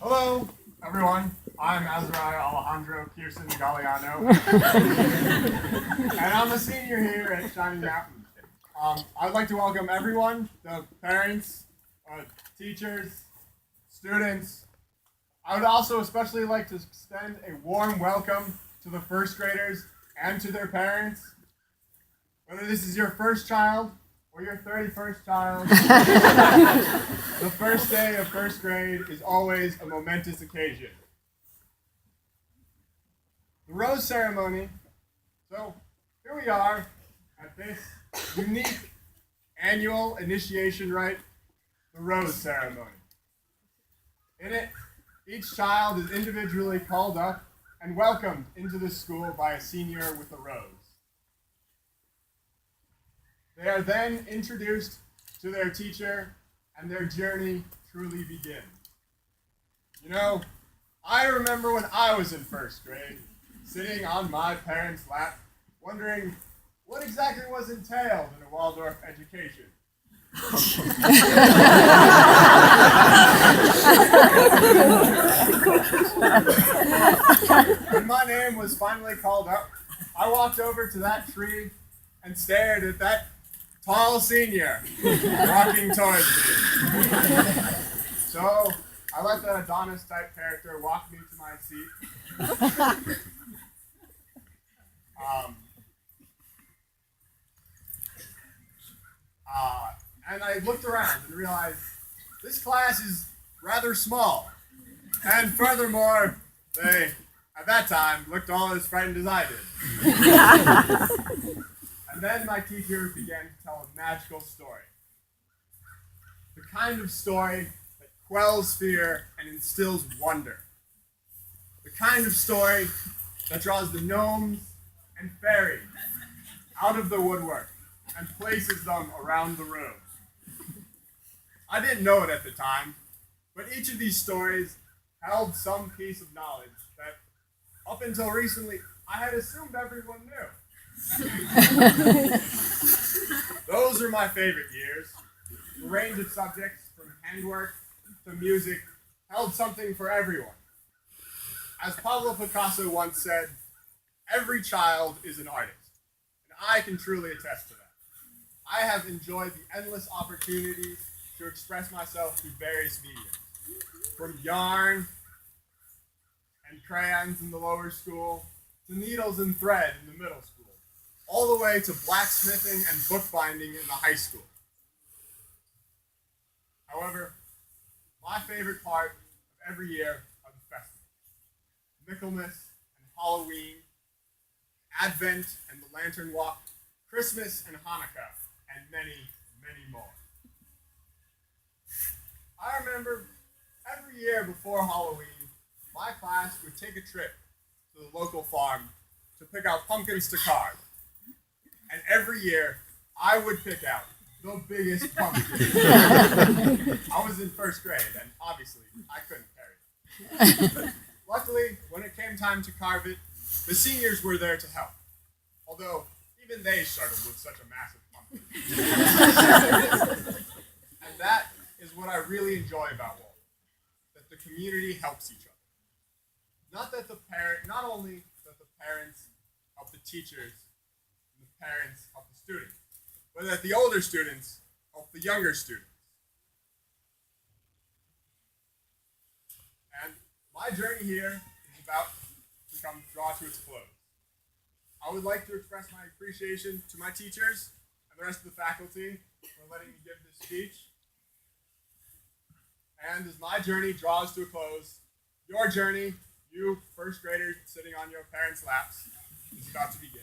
Hello, everyone. I'm Azariah Alejandro Pearson Galliano, and I'm a senior here at Shining Mountain. I'd like to welcome everyone, the parents, teachers, students. I would also especially like to extend a warm welcome to the first graders and to their parents. Whether this is your first child or your 31st child, the first day of first grade is always a momentous occasion. The rose ceremony. So here we are at this unique annual initiation rite, the rose ceremony. In it, each child is individually called up and welcomed into the school by a senior with a rose. They are then introduced to their teacher, and their journey truly begins. You know, I remember when I was in first grade, sitting on my parents' lap, wondering what exactly was entailed in a Waldorf education. When my name was finally called up, I walked over to that tree and stared at that tall senior walking towards me. So I let the Adonis type character walk me to my seat. And I looked around and realized this class is rather small. And furthermore, they, at that time, looked all as frightened as I did. And then my teacher began to tell a magical story. The kind of story that quells fear and instills wonder. The kind of story that draws the gnomes and fairies out of the woodwork and places them around the room. I didn't know it at the time, but each of these stories held some piece of knowledge that, up until recently, I had assumed everyone knew. Those are my favorite years. The range of subjects, from handwork to music, held something for everyone. As Pablo Picasso once said, every child is an artist, and I can truly attest to that. I have enjoyed the endless opportunities to express myself through various media, from yarn and crayons in the lower school to needles and thread in the middle school, all the way to blacksmithing and bookbinding in the high school. However, my favorite part of every year are the festivals. Michaelmas and Halloween, Advent and the Lantern Walk, Christmas and Hanukkah, and many, many more. I remember every year before Halloween, my class would take a trip to the local farm to pick out pumpkins to carve. And every year, I would pick out the biggest pumpkin. I was in first grade, and obviously, I couldn't carry it. Luckily, when it came time to carve it, the seniors were there to help. Although, even they struggled with such a massive pumpkin. And that is what I really enjoy about Waldorf, that the community helps each other. Not only that the parents help the teachers, and the parents help the students, but that the older students help the younger students. And my journey here is about to draw to its close. I would like to express my appreciation to my teachers and the rest of the faculty for letting me give this speech. And as my journey draws to a close, your journey, you first graders sitting on your parents' laps, is about to begin.